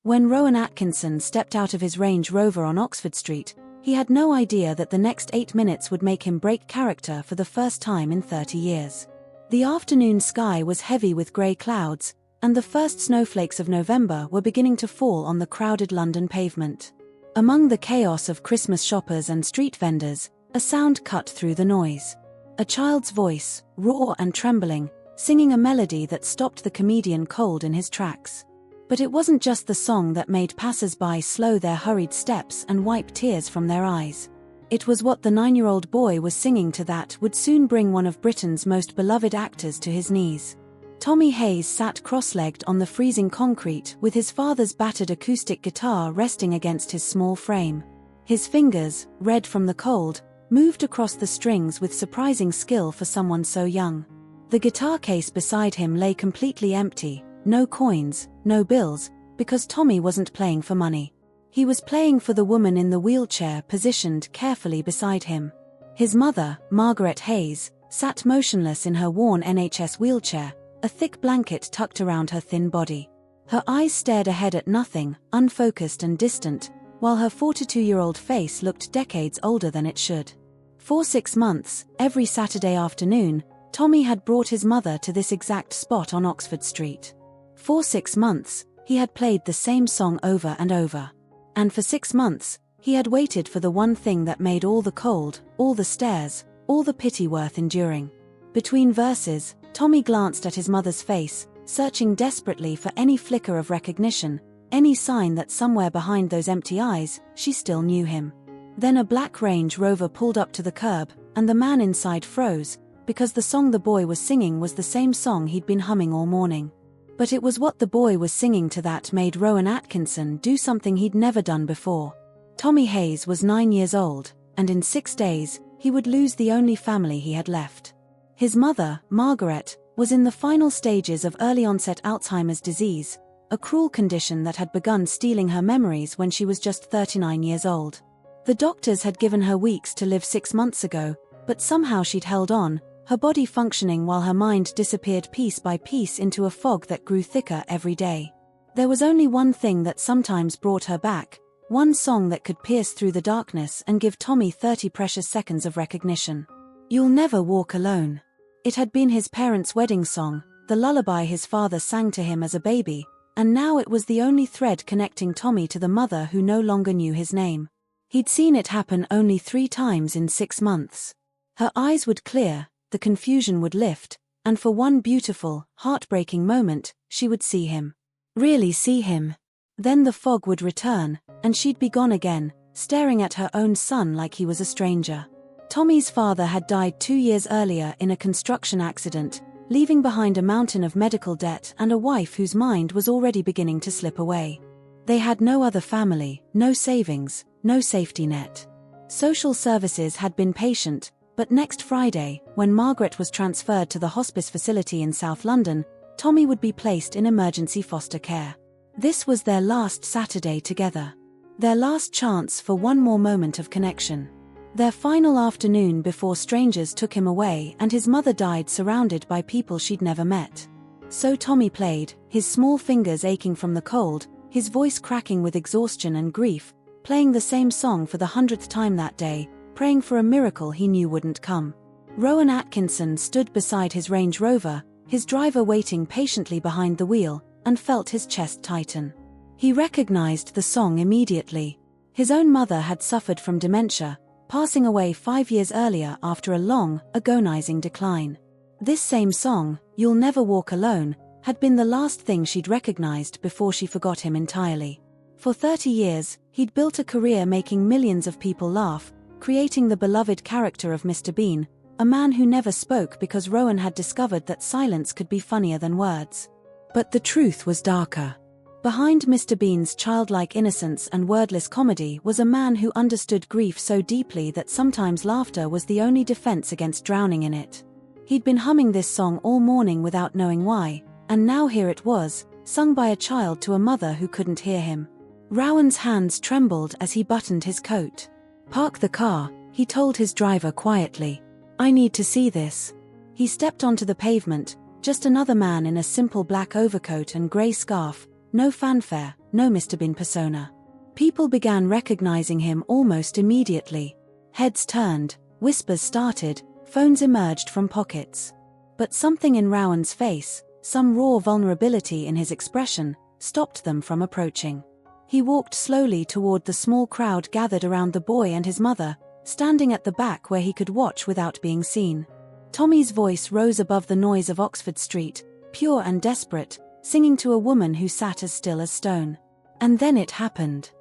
When Rowan Atkinson stepped out of his Range Rover on Oxford Street, he had no idea that the next 8 minutes would make him break character for the first time in 30 years. The afternoon sky was heavy with grey clouds, and the first snowflakes of November were beginning to fall on the crowded London pavement. Among the chaos of Christmas shoppers and street vendors, a sound cut through the noise. A child's voice, raw and trembling, singing a melody that stopped the comedian cold in his tracks. But it wasn't just the song that made passers-by slow their hurried steps and wipe tears from their eyes. It was what the 9-year-old boy was singing to that would soon bring one of Britain's most beloved actors to his knees. Tommy Hayes sat cross-legged on the freezing concrete with his father's battered acoustic guitar resting against his small frame. His fingers, red from the cold, moved across the strings with surprising skill for someone so young. The guitar case beside him lay completely empty, no coins, no bills, because Tommy wasn't playing for money. He was playing for the woman in the wheelchair positioned carefully beside him. His mother, Margaret Hayes, sat motionless in her worn NHS wheelchair, a thick blanket tucked around her thin body. Her eyes stared ahead at nothing, unfocused and distant, while her 42-year-old face looked decades older than it should. For 6 months, every Saturday afternoon, Tommy had brought his mother to this exact spot on Oxford Street. For 6 months, he had played the same song over and over. And for 6 months, he had waited for the one thing that made all the cold, all the stares, all the pity worth enduring. Between verses, Tommy glanced at his mother's face, searching desperately for any flicker of recognition, any sign that somewhere behind those empty eyes, she still knew him. Then a black Range Rover pulled up to the curb, and the man inside froze, because the song the boy was singing was the same song he'd been humming all morning. But it was what the boy was singing to that made Rowan Atkinson do something he'd never done before. Tommy Hayes was 9 years old, and in 6 days, he would lose the only family he had left. His mother, Margaret, was in the final stages of early-onset Alzheimer's disease, a cruel condition that had begun stealing her memories when she was just 39 years old. The doctors had given her weeks to live 6 months ago, but somehow she'd held on, her body functioning while her mind disappeared piece by piece into a fog that grew thicker every day. There was only one thing that sometimes brought her back, one song that could pierce through the darkness and give Tommy 30 precious seconds of recognition. "You'll Never Walk Alone." It had been his parents' wedding song, the lullaby his father sang to him as a baby, and now it was the only thread connecting Tommy to the mother who no longer knew his name. He'd seen it happen only 3 times in 6 months. Her eyes would clear, the confusion would lift, and for one beautiful, heartbreaking moment, she would see him. Really see him. Then the fog would return, and she'd be gone again, staring at her own son like he was a stranger. Tommy's father had died 2 years earlier in a construction accident, leaving behind a mountain of medical debt and a wife whose mind was already beginning to slip away. They had no other family, no savings, no safety net. Social services had been patient, but next Friday, when Margaret was transferred to the hospice facility in South London, Tommy would be placed in emergency foster care. This was their last Saturday together. Their last chance for one more moment of connection. Their final afternoon before strangers took him away and his mother died surrounded by people she'd never met. So Tommy played, his small fingers aching from the cold, his voice cracking with exhaustion and grief, playing the same song for the 100th time that day, praying for a miracle he knew wouldn't come. Rowan Atkinson stood beside his Range Rover, his driver waiting patiently behind the wheel, and felt his chest tighten. He recognized the song immediately. His own mother had suffered from dementia, passing away 5 years earlier after a long, agonizing decline. This same song, "You'll Never Walk Alone," had been the last thing she'd recognized before she forgot him entirely. For 30 years, he'd built a career making millions of people laugh, creating the beloved character of Mr. Bean, a man who never spoke because Rowan had discovered that silence could be funnier than words. But the truth was darker. Behind Mr. Bean's childlike innocence and wordless comedy was a man who understood grief so deeply that sometimes laughter was the only defense against drowning in it. He'd been humming this song all morning without knowing why, and now here it was, sung by a child to a mother who couldn't hear him. Rowan's hands trembled as he buttoned his coat. "Park the car," he told his driver quietly. "I need to see this." He stepped onto the pavement, just another man in a simple black overcoat and grey scarf, no fanfare, no Mr. Bean persona. People began recognizing him almost immediately. Heads turned, whispers started, phones emerged from pockets. But something in Rowan's face, some raw vulnerability in his expression, stopped them from approaching. He walked slowly toward the small crowd gathered around the boy and his mother, standing at the back where he could watch without being seen. Tommy's voice rose above the noise of Oxford Street, pure and desperate, singing to a woman who sat as still as stone. And then it happened.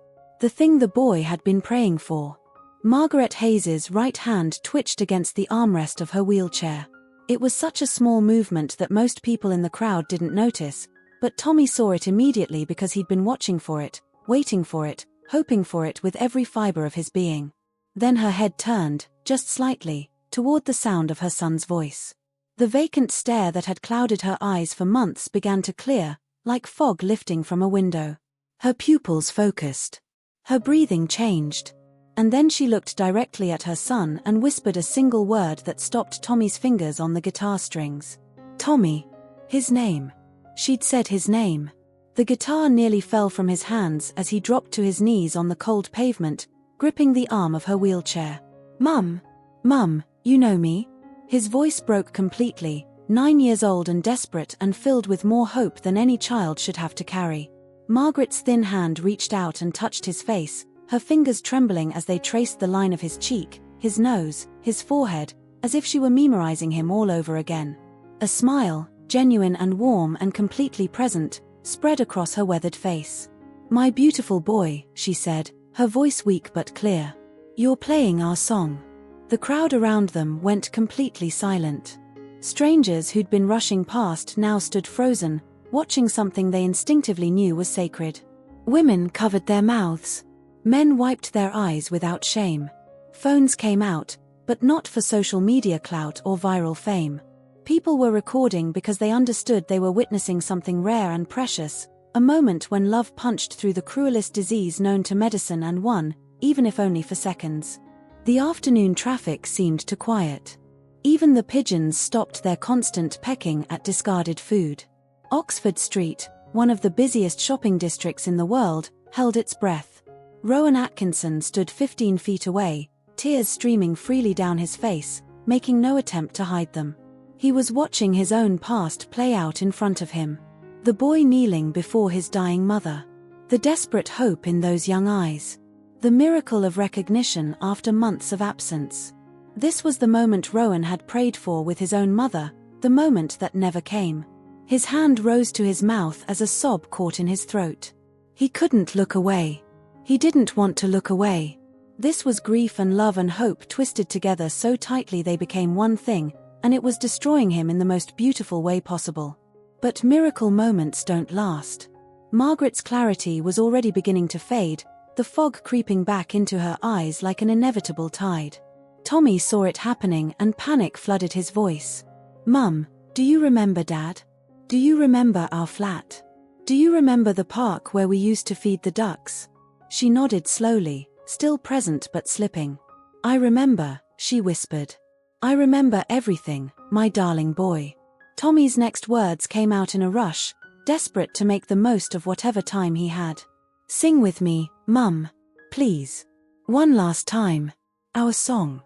The thing the boy had been praying for. Margaret Hayes's right hand twitched against the armrest of her wheelchair. It was such a small movement that most people in the crowd didn't notice, but Tommy saw it immediately because he'd been watching for it, waiting for it, hoping for it with every fiber of his being. Then her head turned, just slightly, toward the sound of her son's voice. The vacant stare that had clouded her eyes for months began to clear, like fog lifting from a window. Her pupils focused. Her breathing changed. And then she looked directly at her son and whispered a single word that stopped Tommy's fingers on the guitar strings. Tommy. His name. She'd said his name. The guitar nearly fell from his hands as he dropped to his knees on the cold pavement, gripping the arm of her wheelchair. Mum. Mum, you know me? His voice broke completely, 9 years old and desperate and filled with more hope than any child should have to carry. Margaret's thin hand reached out and touched his face, her fingers trembling as they traced the line of his cheek, his nose, his forehead, as if she were memorizing him all over again. A smile, genuine and warm and completely present, spread across her weathered face. My beautiful boy, she said, her voice weak but clear. You're playing our song. The crowd around them went completely silent. Strangers who'd been rushing past now stood frozen, watching something they instinctively knew was sacred. Women covered their mouths. Men wiped their eyes without shame. Phones came out, but not for social media clout or viral fame. People were recording because they understood they were witnessing something rare and precious, a moment when love punched through the cruelest disease known to medicine and won, even if only for seconds. The afternoon traffic seemed to quiet. Even the pigeons stopped their constant pecking at discarded food. Oxford Street, one of the busiest shopping districts in the world, held its breath. Rowan Atkinson stood 15 feet away, tears streaming freely down his face, making no attempt to hide them. He was watching his own past play out in front of him. The boy kneeling before his dying mother. The desperate hope in those young eyes. The miracle of recognition after months of absence. This was the moment Rowan had prayed for with his own mother, the moment that never came. His hand rose to his mouth as a sob caught in his throat. He couldn't look away. He didn't want to look away. This was grief and love and hope twisted together so tightly they became one thing, and it was destroying him in the most beautiful way possible. But miracle moments don't last. Margaret's clarity was already beginning to fade, the fog creeping back into her eyes like an inevitable tide. Tommy saw it happening and panic flooded his voice. Mum, do you remember Dad? Do you remember our flat? Do you remember the park where we used to feed the ducks? She nodded slowly, still present but slipping. I remember, she whispered. I remember everything, my darling boy. Tommy's next words came out in a rush, desperate to make the most of whatever time he had. Sing with me, Mum. Please. One last time. Our song.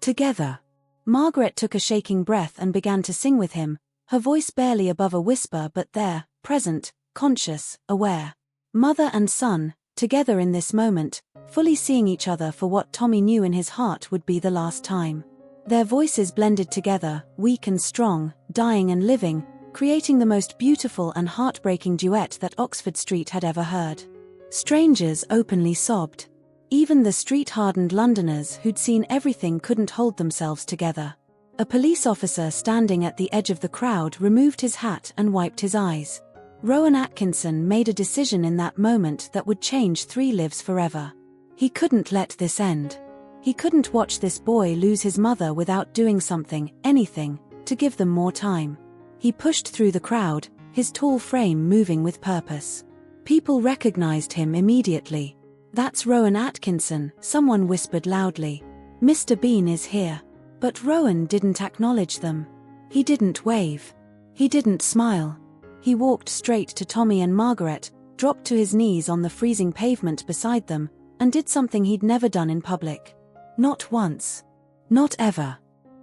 Together. Margaret took a shaking breath and began to sing with him, her voice barely above a whisper but there, present, conscious, aware. Mother and son, together in this moment, fully seeing each other for what Tommy knew in his heart would be the last time. Their voices blended together, weak and strong, dying and living, creating the most beautiful and heartbreaking duet that Oxford Street had ever heard. Strangers openly sobbed. Even the street-hardened Londoners who'd seen everything couldn't hold themselves together. A police officer standing at the edge of the crowd removed his hat and wiped his eyes. Rowan Atkinson made a decision in that moment that would change 3 lives forever. He couldn't let this end. He couldn't watch this boy lose his mother without doing something, anything, to give them more time. He pushed through the crowd, his tall frame moving with purpose. People recognized him immediately. That's Rowan Atkinson, someone whispered loudly. Mr. Bean is here. But Rowan didn't acknowledge them. He didn't wave. He didn't smile. He walked straight to Tommy and Margaret, dropped to his knees on the freezing pavement beside them, and did something he'd never done in public. Not once. Not ever.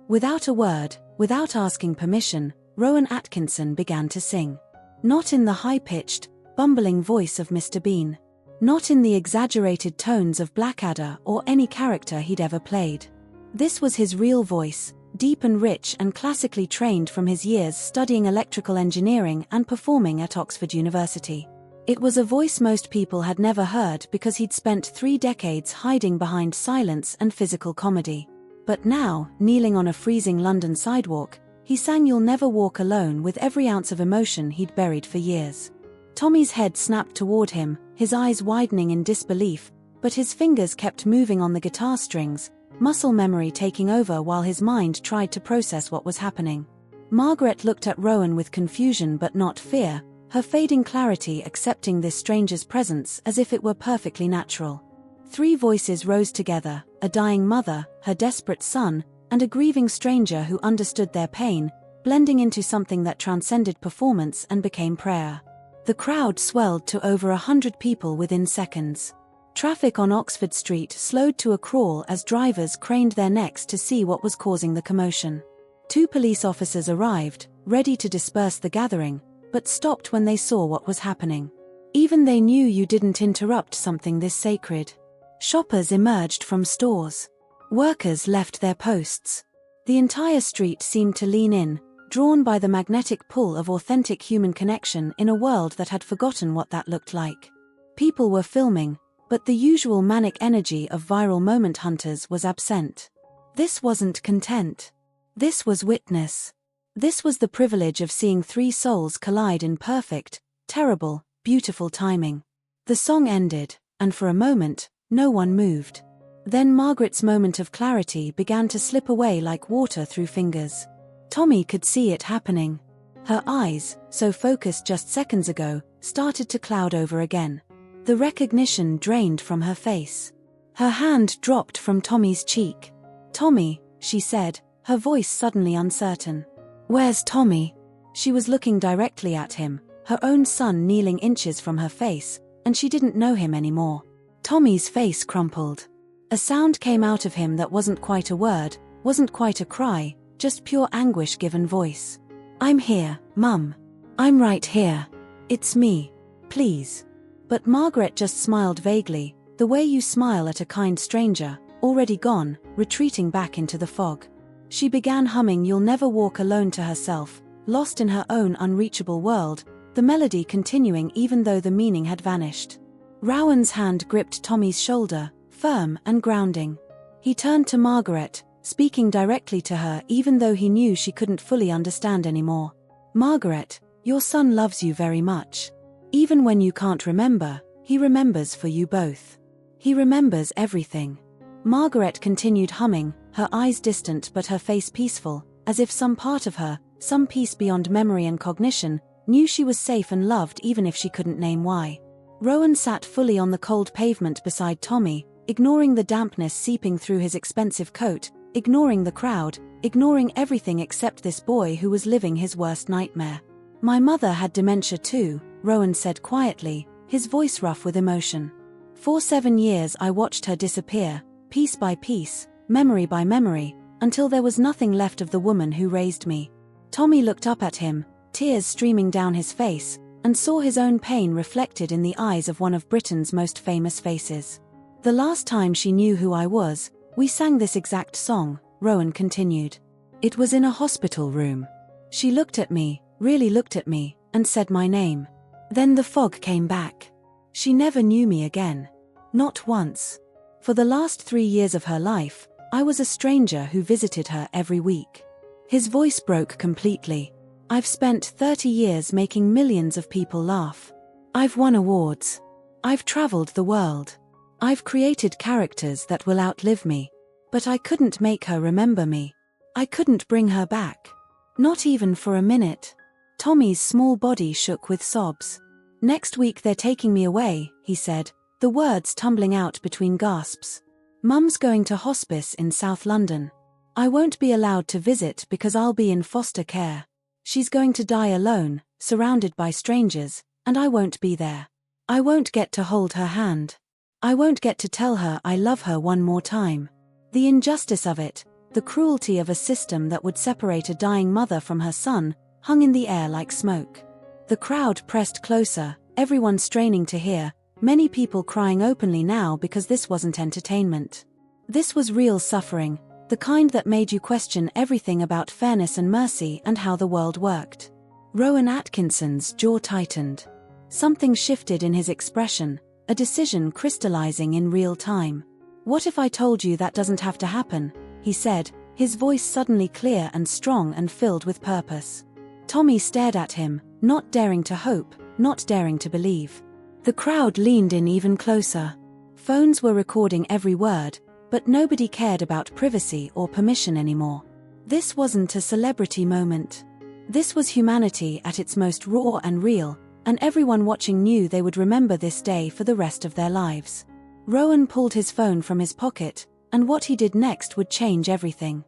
Without a word, without asking permission, Rowan Atkinson began to sing. Not in the high-pitched, bumbling voice of Mr. Bean. Not in the exaggerated tones of Blackadder or any character he'd ever played. This was his real voice, deep and rich and classically trained from his years studying electrical engineering and performing at Oxford University. It was a voice most people had never heard because he'd spent 3 decades hiding behind silence and physical comedy. But now, kneeling on a freezing London sidewalk, he sang "You'll Never Walk Alone" with every ounce of emotion he'd buried for years. Tommy's head snapped toward him, his eyes widening in disbelief, but his fingers kept moving on the guitar strings, muscle memory taking over while his mind tried to process what was happening. Margaret looked at Rowan with confusion but not fear, her fading clarity accepting this stranger's presence as if it were perfectly natural. 3 voices rose together, a dying mother, her desperate son, and a grieving stranger who understood their pain, blending into something that transcended performance and became prayer. The crowd swelled to over 100 people within seconds. Traffic on Oxford Street slowed to a crawl as drivers craned their necks to see what was causing the commotion. 2 police officers arrived, ready to disperse the gathering, but stopped when they saw what was happening. Even they knew you didn't interrupt something this sacred. Shoppers emerged from stores. Workers left their posts. The entire street seemed to lean in, drawn by the magnetic pull of authentic human connection in a world that had forgotten what that looked like. People were filming, but the usual manic energy of viral moment hunters was absent. This wasn't content. This was witness. This was the privilege of seeing 3 souls collide in perfect, terrible, beautiful timing. The song ended, and for a moment, no one moved. Then Margaret's moment of clarity began to slip away like water through fingers. Tommy could see it happening. Her eyes, so focused just seconds ago, started to cloud over again. The recognition drained from her face. Her hand dropped from Tommy's cheek. "Tommy," she said, her voice suddenly uncertain. "Where's Tommy?" She was looking directly at him, her own son kneeling inches from her face, and she didn't know him anymore. Tommy's face crumpled. A sound came out of him that wasn't quite a word, wasn't quite a cry, just pure anguish given voice. "I'm here, Mum. I'm right here. It's me. Please." But Margaret just smiled vaguely, the way you smile at a kind stranger, already gone, retreating back into the fog. She began humming "You'll Never Walk Alone" to herself, lost in her own unreachable world, the melody continuing even though the meaning had vanished. Rowan's hand gripped Tommy's shoulder, firm and grounding. He turned to Margaret, speaking directly to her even though he knew she couldn't fully understand anymore. "Margaret, your son loves you very much. Even when you can't remember, he remembers for you both. He remembers everything." Margaret continued humming, her eyes distant but her face peaceful, as if some part of her, some piece beyond memory and cognition, knew she was safe and loved even if she couldn't name why. Rowan sat fully on the cold pavement beside Tommy, ignoring the dampness seeping through his expensive coat, ignoring the crowd, ignoring everything except this boy who was living his worst nightmare. "My mother had dementia too," Rowan said quietly, his voice rough with emotion. "For 7 years I watched her disappear, piece by piece, memory by memory, until there was nothing left of the woman who raised me." Tommy looked up at him, tears streaming down his face, and saw his own pain reflected in the eyes of one of Britain's most famous faces. "The last time she knew who I was, we sang this exact song," Rowan continued. "It was in a hospital room. She looked at me, really looked at me, and said my name. Then the fog came back. She never knew me again. Not once. For the last 3 years of her life, I was a stranger who visited her every week." His voice broke completely. "I've spent 30 years making millions of people laugh. I've won awards. I've traveled the world. I've created characters that will outlive me. But I couldn't make her remember me. I couldn't bring her back. Not even for a minute." Tommy's small body shook with sobs. "Next week they're taking me away," he said, the words tumbling out between gasps. "Mum's going to hospice in South London. I won't be allowed to visit because I'll be in foster care. She's going to die alone, surrounded by strangers, and I won't be there. I won't get to hold her hand. I won't get to tell her I love her one more time. The injustice of it, the cruelty of a system that would separate a dying mother from her son, hung in the air like smoke. The crowd pressed closer, everyone straining to hear, many people crying openly now because this wasn't entertainment. This was real suffering, the kind that made you question everything about fairness and mercy and how the world worked. Rowan Atkinson's jaw tightened. Something shifted in his expression, a decision crystallizing in real time. "What if I told you that doesn't have to happen?" he said, his voice suddenly clear and strong and filled with purpose. Tommy stared at him, not daring to hope, not daring to believe. The crowd leaned in even closer. Phones were recording every word, but nobody cared about privacy or permission anymore. This wasn't a celebrity moment. This was humanity at its most raw and real, and everyone watching knew they would remember this day for the rest of their lives. Rowan pulled his phone from his pocket, and what he did next would change everything.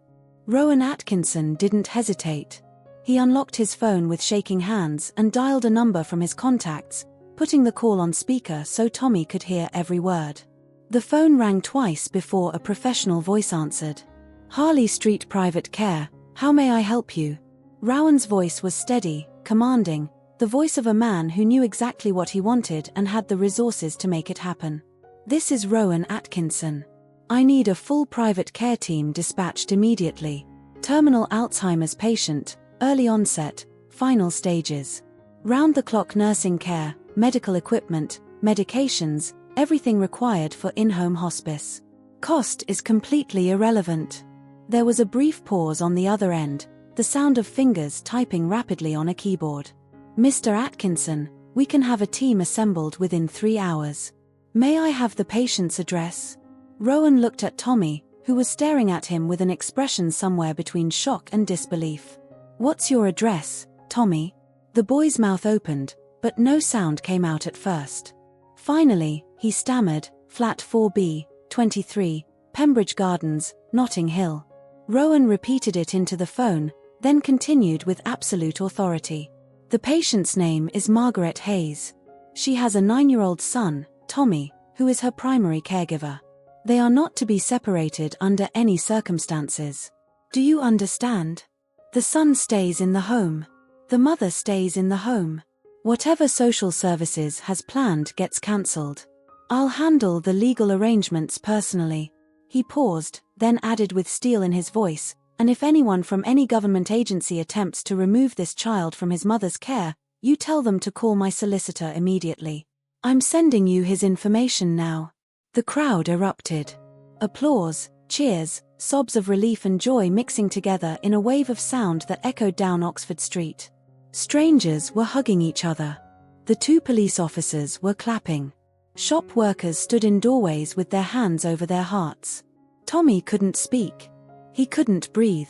Rowan Atkinson didn't hesitate. He unlocked his phone with shaking hands and dialed a number from his contacts, putting the call on speaker so Tommy could hear every word. The phone rang twice before a professional voice answered. "Harley Street Private Care, how may I help you?" Rowan's voice was steady, commanding, the voice of a man who knew exactly what he wanted and had the resources to make it happen. "This is Rowan Atkinson. I need a full private care team dispatched immediately. Terminal Alzheimer's patient, early onset, final stages. Round-the-clock nursing care, medical equipment, medications, everything required for in-home hospice. Cost is completely irrelevant." There was a brief pause on the other end, the sound of fingers typing rapidly on a keyboard. "Mr. Atkinson, we can have a team assembled within 3 hours. May I have the patient's address?" Rowan looked at Tommy, who was staring at him with an expression somewhere between shock and disbelief. "What's your address, Tommy?" The boy's mouth opened, but no sound came out at first. Finally, he stammered, "Flat 4B, 23, Pembridge Gardens, Notting Hill." Rowan repeated it into the phone, then continued with absolute authority. "The patient's name is Margaret Hayes. She has a 9-year-old son, Tommy, who is her primary caregiver. They are not to be separated under any circumstances. Do you understand? The son stays in the home. The mother stays in the home. Whatever social services has planned gets cancelled. I'll handle the legal arrangements personally." He paused, then added with steel in his voice, "And if anyone from any government agency attempts to remove this child from his mother's care, you tell them to call my solicitor immediately. I'm sending you his information now." The crowd erupted. Applause, cheers, sobs of relief and joy mixing together in a wave of sound that echoed down Oxford Street. Strangers were hugging each other. The 2 police officers were clapping. Shop workers stood in doorways with their hands over their hearts. Tommy couldn't speak. He couldn't breathe.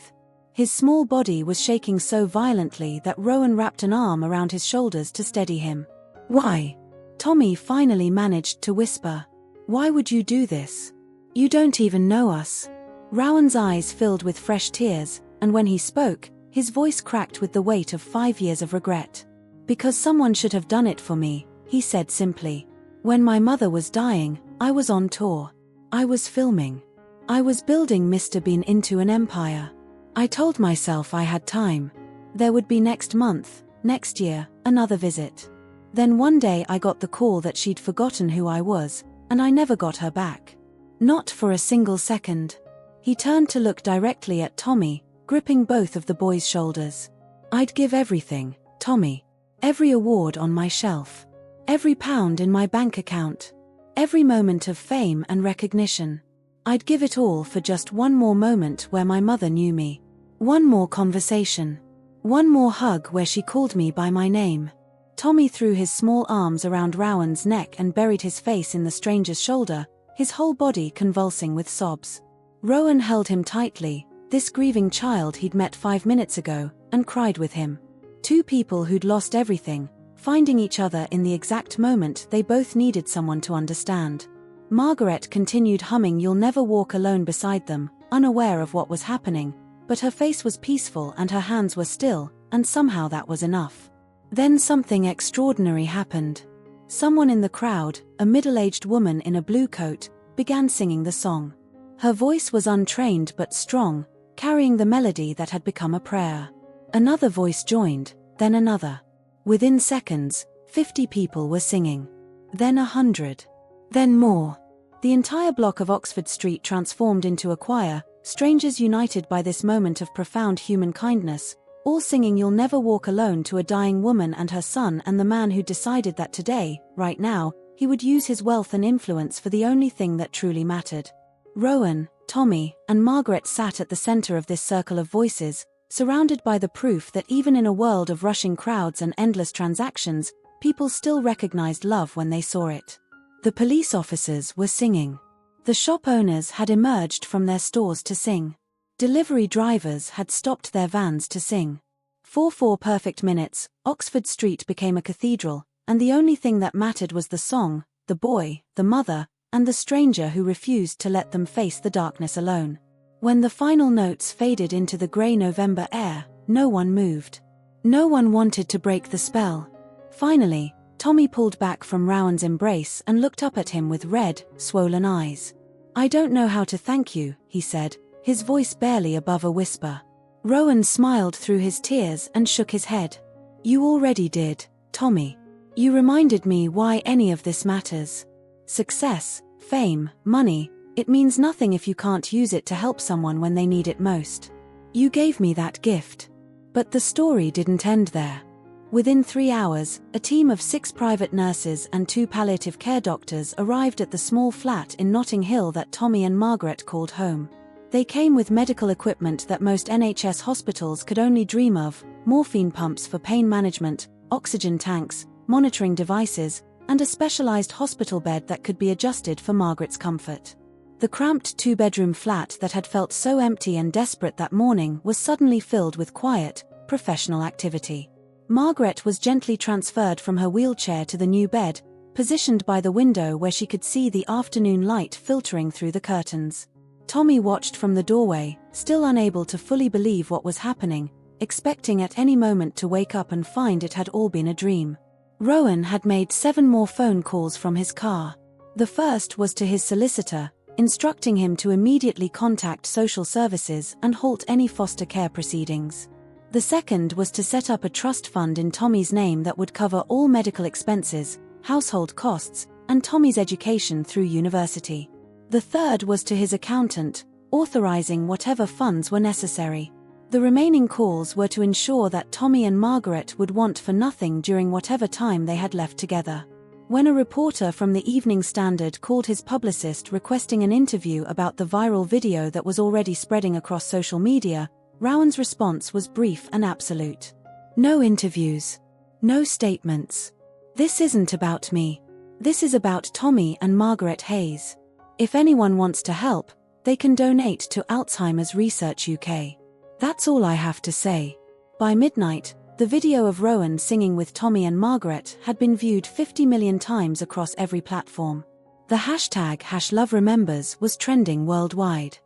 His small body was shaking so violently that Rowan wrapped an arm around his shoulders to steady him. "Why?" Tommy finally managed to whisper. "Why would you do this? You don't even know us." Rowan's eyes filled with fresh tears, and when he spoke, his voice cracked with the weight of 5 years of regret. "Because someone should have done it for me," he said simply. "When my mother was dying, I was on tour. I was filming. I was building Mr. Bean into an empire. I told myself I had time. There would be next month, next year, another visit. Then one day I got the call that she'd forgotten who I was, and I never got her back. Not for a single second." He turned to look directly at Tommy, gripping both of the boy's shoulders. "I'd give everything, Tommy. Every award on my shelf. Every pound in my bank account. Every moment of fame and recognition. I'd give it all for just one more moment where my mother knew me. One more conversation. One more hug where she called me by my name." Tommy threw his small arms around Rowan's neck and buried his face in the stranger's shoulder, his whole body convulsing with sobs. Rowan held him tightly, this grieving child he'd met 5 minutes ago, and cried with him. 2 people who'd lost everything, finding each other in the exact moment they both needed someone to understand. Margaret continued humming "You'll Never Walk Alone" beside them, unaware of what was happening, but her face was peaceful and her hands were still, and somehow that was enough. Then something extraordinary happened. Someone in the crowd, a middle-aged woman in a blue coat, began singing the song. Her voice was untrained but strong, carrying the melody that had become a prayer. Another voice joined, then another. Within seconds, 50 people were singing. Then 100. Then more. The entire block of Oxford Street transformed into a choir, strangers united by this moment of profound human kindness, all singing "You'll Never Walk Alone" to a dying woman and her son, and the man who decided that today, right now, he would use his wealth and influence for the only thing that truly mattered. Rowan, Tommy, and Margaret sat at the center of this circle of voices, surrounded by the proof that even in a world of rushing crowds and endless transactions, people still recognized love when they saw it. The police officers were singing. The shop owners had emerged from their stores to sing. Delivery drivers had stopped their vans to sing. For 4 perfect minutes, Oxford Street became a cathedral, and the only thing that mattered was the song, the boy, the mother, and the stranger who refused to let them face the darkness alone. When the final notes faded into the grey November air, no one moved. No one wanted to break the spell. Finally, Tommy pulled back from Rowan's embrace and looked up at him with red, swollen eyes. "I don't know how to thank you," he said, his voice barely above a whisper. Rowan smiled through his tears and shook his head. "You already did, Tommy. You reminded me why any of this matters. Success, fame, money, it means nothing if you can't use it to help someone when they need it most. You gave me that gift." But the story didn't end there. Within 3 hours, a team of 6 private nurses and 2 palliative care doctors arrived at the small flat in Notting Hill that Tommy and Margaret called home. They came with medical equipment that most NHS hospitals could only dream of: morphine pumps for pain management, oxygen tanks, monitoring devices, and a specialized hospital bed that could be adjusted for Margaret's comfort. The cramped 2-bedroom flat that had felt so empty and desperate that morning was suddenly filled with quiet, professional activity. Margaret was gently transferred from her wheelchair to the new bed, positioned by the window where she could see the afternoon light filtering through the curtains. Tommy watched from the doorway, still unable to fully believe what was happening, expecting at any moment to wake up and find it had all been a dream. Rowan had made 7 more phone calls from his car. The first was to his solicitor, instructing him to immediately contact social services and halt any foster care proceedings. The second was to set up a trust fund in Tommy's name that would cover all medical expenses, household costs, and Tommy's education through university. The third was to his accountant, authorizing whatever funds were necessary. The remaining calls were to ensure that Tommy and Margaret would want for nothing during whatever time they had left together. When a reporter from the Evening Standard called his publicist requesting an interview about the viral video that was already spreading across social media, Rowan's response was brief and absolute. "No interviews. No statements. This isn't about me. This is about Tommy and Margaret Hayes. If anyone wants to help, they can donate to Alzheimer's Research UK. That's all I have to say." By midnight, the video of Rowan singing with Tommy and Margaret had been viewed 50 million times across every platform. The hashtag #LoveRemembers was trending worldwide.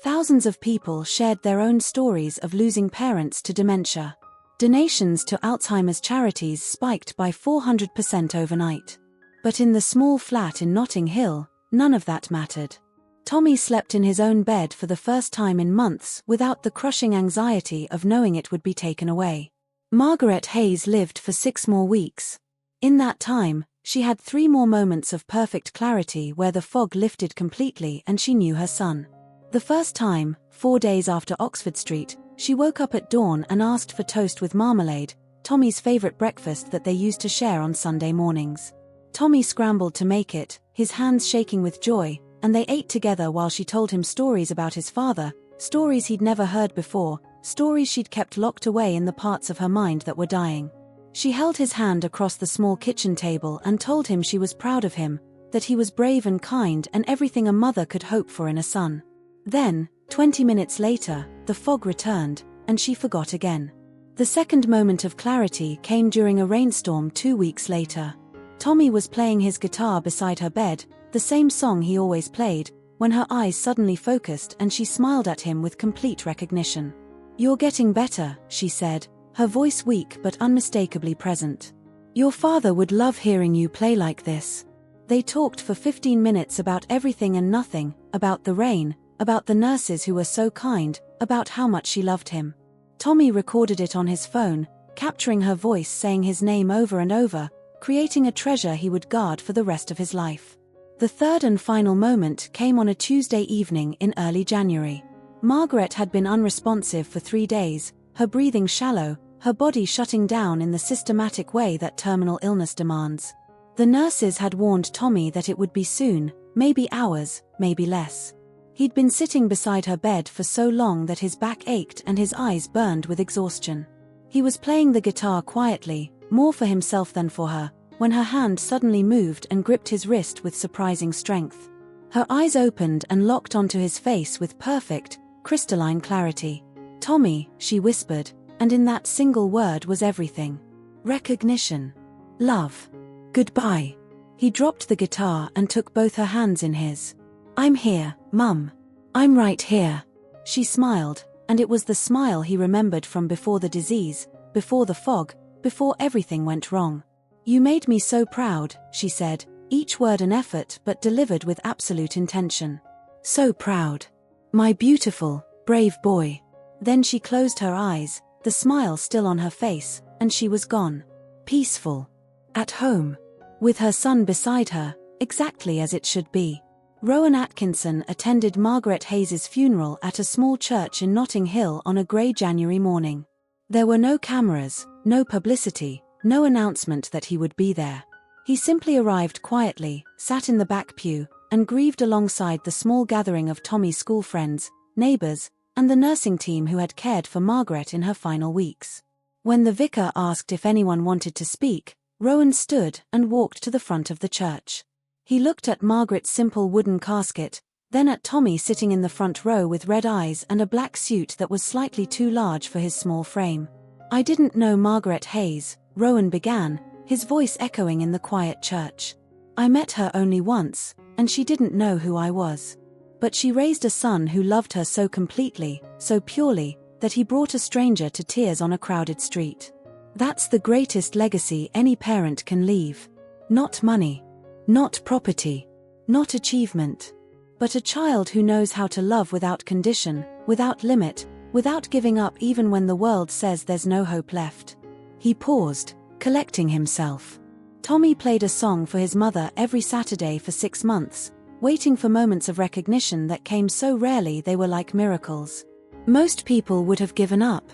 Thousands of people shared their own stories of losing parents to dementia. Donations to Alzheimer's charities spiked by 400% overnight. But in the small flat in Notting Hill, none of that mattered. Tommy slept in his own bed for the first time in months without the crushing anxiety of knowing it would be taken away. Margaret Hayes lived for 6 more weeks. In that time, she had 3 more moments of perfect clarity where the fog lifted completely and she knew her son. The first time, 4 days after Oxford Street, she woke up at dawn and asked for toast with marmalade, Tommy's favorite breakfast that they used to share on Sunday mornings. Tommy scrambled to make it, his hands shaking with joy, and they ate together while she told him stories about his father, stories he'd never heard before, stories she'd kept locked away in the parts of her mind that were dying. She held his hand across the small kitchen table and told him she was proud of him, that he was brave and kind and everything a mother could hope for in a son. Then, 20 minutes later, the fog returned, and she forgot again. The second moment of clarity came during a rainstorm 2 weeks later. Tommy was playing his guitar beside her bed, the same song he always played, when her eyes suddenly focused and she smiled at him with complete recognition. "You're getting better," she said, her voice weak but unmistakably present. Your father would love hearing you play like this." They talked for 15 minutes about everything and nothing, about the rain, about the nurses who were so kind, about how much she loved him. Tommy recorded it on his phone, capturing her voice saying his name over and over, creating a treasure he would guard for the rest of his life. The third and final moment came on a Tuesday evening in early January. Margaret had been unresponsive for 3 days, her breathing shallow, her body shutting down in the systematic way that terminal illness demands. The nurses had warned Tommy that it would be soon, maybe hours, maybe less. He'd been sitting beside her bed for so long that his back ached and his eyes burned with exhaustion. He was playing the guitar quietly, more for himself than for her, when her hand suddenly moved and gripped his wrist with surprising strength. Her eyes opened and locked onto his face with perfect, crystalline clarity. "Tommy," she whispered, and in that single word was everything. Recognition. Love. Goodbye. He dropped the guitar and took both her hands in his. "I'm here, Mum. I'm right here." She smiled, and it was the smile he remembered from before the disease, before the fog, before everything went wrong. "You made me so proud," she said, each word an effort but delivered with absolute intention. "So proud. My beautiful, brave boy." Then she closed her eyes, the smile still on her face, and she was gone. Peaceful. At home. With her son beside her, exactly as it should be. Rowan Atkinson attended Margaret Hayes's funeral at a small church in Notting Hill on a grey January morning. There were no cameras, no publicity, no announcement that he would be there. He simply arrived quietly, sat in the back pew, and grieved alongside the small gathering of Tommy's school friends, neighbours, and the nursing team who had cared for Margaret in her final weeks. When the vicar asked if anyone wanted to speak, Rowan stood and walked to the front of the church. He looked at Margaret's simple wooden casket, then at Tommy sitting in the front row with red eyes and a black suit that was slightly too large for his small frame. "I didn't know Margaret Hayes," Rowan began, his voice echoing in the quiet church. "I met her only once, and she didn't know who I was. But she raised a son who loved her so completely, so purely, that he brought a stranger to tears on a crowded street. That's the greatest legacy any parent can leave. Not money. Not property. Not achievement. But a child who knows how to love without condition, without limit, without giving up even when the world says there's no hope left." He paused, collecting himself. Tommy played a song for his mother every Saturday for 6 months, waiting for moments of recognition that came so rarely they were like miracles. Most people would have given up.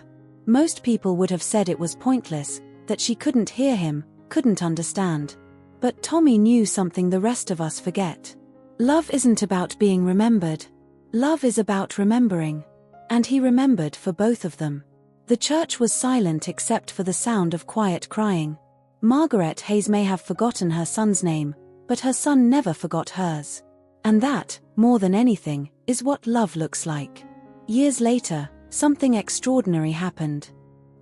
Most people would have said it was pointless, that she couldn't hear him, couldn't understand. But Tommy knew something the rest of us forget. Love isn't about being remembered. Love is about remembering. And he remembered for both of them. The church was silent except for the sound of quiet crying. Margaret Hayes may have forgotten her son's name, but her son never forgot hers. And that, more than anything, is what love looks like. Years later, something extraordinary happened.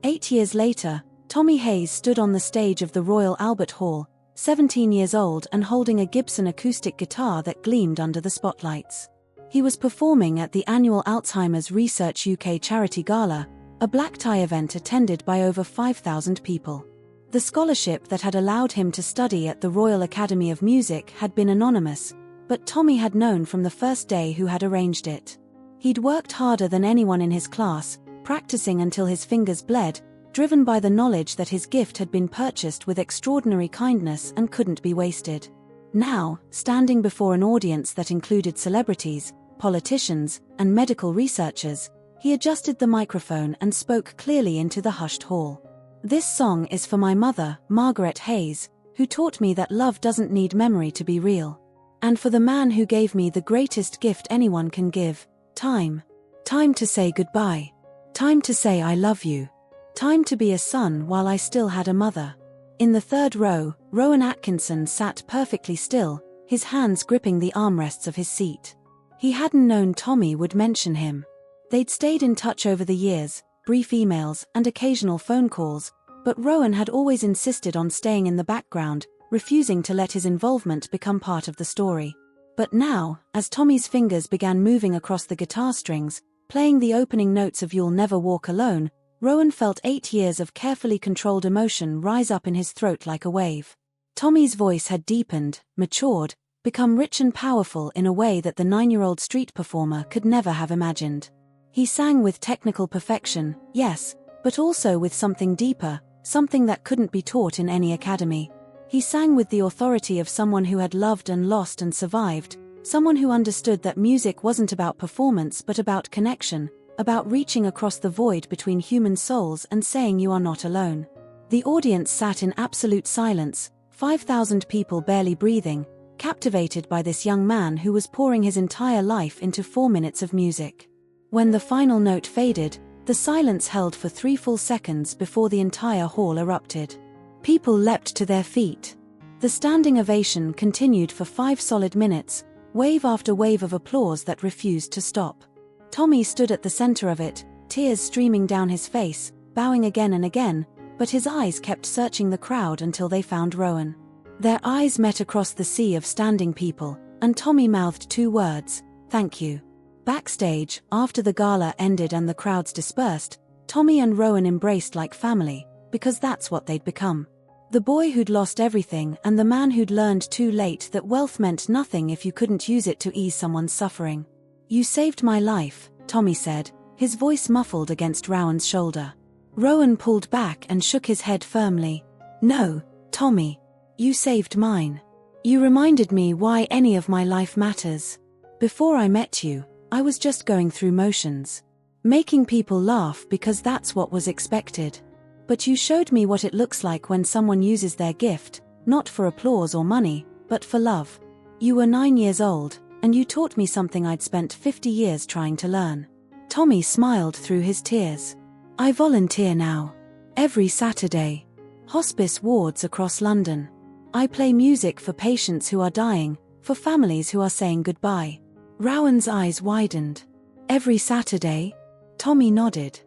8 years later, Tommy Hayes stood on the stage of the Royal Albert Hall, 17 years old and holding a Gibson acoustic guitar that gleamed under the spotlights. He was performing at the annual Alzheimer's Research UK Charity Gala, a black tie event attended by over 5,000 people. The scholarship that had allowed him to study at the Royal Academy of Music had been anonymous, but Tommy had known from the first day who had arranged it. He'd worked harder than anyone in his class, practicing until his fingers bled, driven by the knowledge that his gift had been purchased with extraordinary kindness and couldn't be wasted. Now, standing before an audience that included celebrities, politicians, and medical researchers, he adjusted the microphone and spoke clearly into the hushed hall. "This song is for my mother, Margaret Hayes, who taught me that love doesn't need memory to be real. And for the man who gave me the greatest gift anyone can give, time. Time to say goodbye. Time to say I love you. Time to be a son while I still had a mother." In the third row, Rowan Atkinson sat perfectly still, his hands gripping the armrests of his seat. He hadn't known Tommy would mention him. They'd stayed in touch over the years, brief emails and occasional phone calls, but Rowan had always insisted on staying in the background, refusing to let his involvement become part of the story. But now, as Tommy's fingers began moving across the guitar strings, playing the opening notes of You'll Never Walk Alone, Rowan felt 8 years of carefully controlled emotion rise up in his throat like a wave. Tommy's voice had deepened, matured, become rich and powerful in a way that the 9-year-old street performer could never have imagined. He sang with technical perfection, yes, but also with something deeper, something that couldn't be taught in any academy. He sang with the authority of someone who had loved and lost and survived, someone who understood that music wasn't about performance but about connection, about reaching across the void between human souls and saying you are not alone. The audience sat in absolute silence, 5,000 people barely breathing, captivated by this young man who was pouring his entire life into 4 minutes of music. When the final note faded, the silence held for 3 full seconds before the entire hall erupted. People leapt to their feet. The standing ovation continued for 5 solid minutes, wave after wave of applause that refused to stop. Tommy stood at the center of it, tears streaming down his face, bowing again and again, but his eyes kept searching the crowd until they found Rowan. Their eyes met across the sea of standing people, and Tommy mouthed 2 words, "Thank you." Backstage, after the gala ended and the crowds dispersed, Tommy and Rowan embraced like family, because that's what they'd become. The boy who'd lost everything and the man who'd learned too late that wealth meant nothing if you couldn't use it to ease someone's suffering. "You saved my life," Tommy said, his voice muffled against Rowan's shoulder. Rowan pulled back and shook his head firmly. "No, Tommy. You saved mine. You reminded me why any of my life matters. Before I met you, I was just going through motions. Making people laugh because that's what was expected. But you showed me what it looks like when someone uses their gift, not for applause or money, but for love. You were 9 years old, and you taught me something I'd spent 50 years trying to learn." Tommy smiled through his tears. "I volunteer now. Every Saturday. Hospice wards across London. I play music for patients who are dying, for families who are saying goodbye." Rowan's eyes widened. "Every Saturday?" Tommy nodded.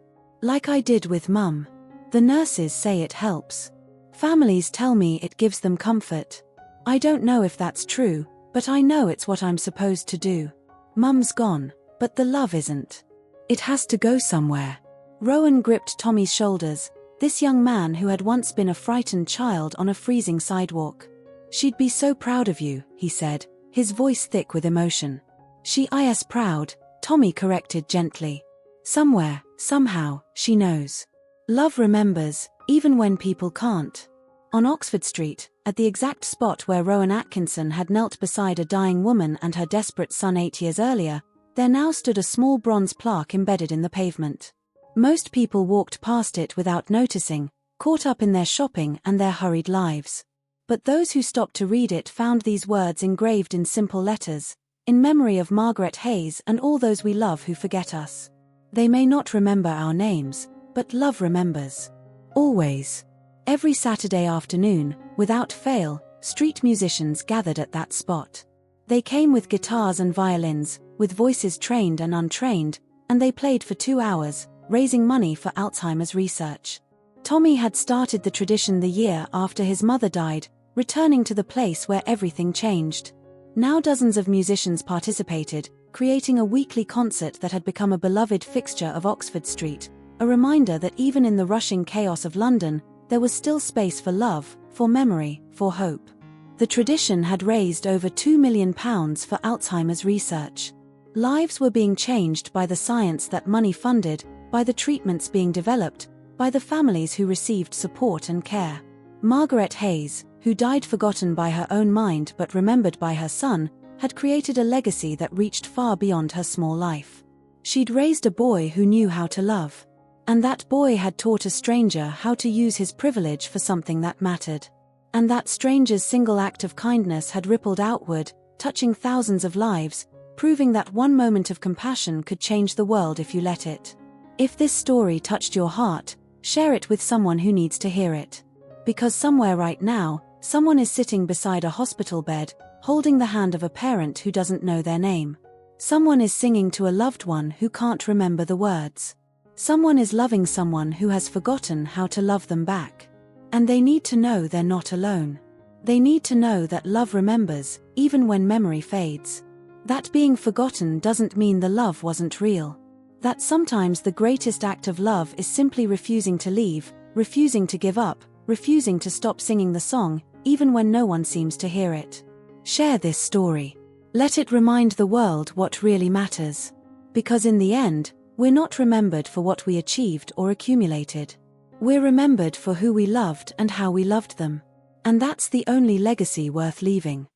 "Like I did with Mum. The nurses say it helps. Families tell me it gives them comfort. I don't know if that's true, but I know it's what I'm supposed to do. Mum's gone, but the love isn't. It has to go somewhere." Rowan gripped Tommy's shoulders, this young man who had once been a frightened child on a freezing sidewalk. "She'd be so proud of you," he said, his voice thick with emotion. "She is proud," Tommy corrected gently. "Somewhere, somehow, she knows. Love remembers, even when people can't." On Oxford Street, at the exact spot where Rowan Atkinson had knelt beside a dying woman and her desperate son 8 years earlier, there now stood a small bronze plaque embedded in the pavement. Most people walked past it without noticing, caught up in their shopping and their hurried lives. But those who stopped to read it found these words engraved in simple letters, "In memory of Margaret Hayes and all those we love who forget us. They may not remember our names, but love remembers. Always." Every Saturday afternoon, without fail, street musicians gathered at that spot. They came with guitars and violins, with voices trained and untrained, and they played for 2 hours, raising money for Alzheimer's research. Tommy had started the tradition the year after his mother died, returning to the place where everything changed. Now dozens of musicians participated, creating a weekly concert that had become a beloved fixture of Oxford Street, a reminder that even in the rushing chaos of London, there was still space for love, for memory, for hope. The tradition had raised over £2 million for Alzheimer's research. Lives were being changed by the science that money funded, by the treatments being developed, by the families who received support and care. Margaret Hayes, who died forgotten by her own mind but remembered by her son, had created a legacy that reached far beyond her small life. She'd raised a boy who knew how to love. And that boy had taught a stranger how to use his privilege for something that mattered. And that stranger's single act of kindness had rippled outward, touching thousands of lives, proving that one moment of compassion could change the world if you let it. If this story touched your heart, share it with someone who needs to hear it. Because somewhere right now, someone is sitting beside a hospital bed, holding the hand of a parent who doesn't know their name. Someone is singing to a loved one who can't remember the words. Someone is loving someone who has forgotten how to love them back. And they need to know they're not alone. They need to know that love remembers, even when memory fades. That being forgotten doesn't mean the love wasn't real. That sometimes the greatest act of love is simply refusing to leave, refusing to give up, refusing to stop singing the song, even when no one seems to hear it. Share this story. Let it remind the world what really matters. Because in the end, we're not remembered for what we achieved or accumulated. We're remembered for who we loved and how we loved them. And that's the only legacy worth leaving.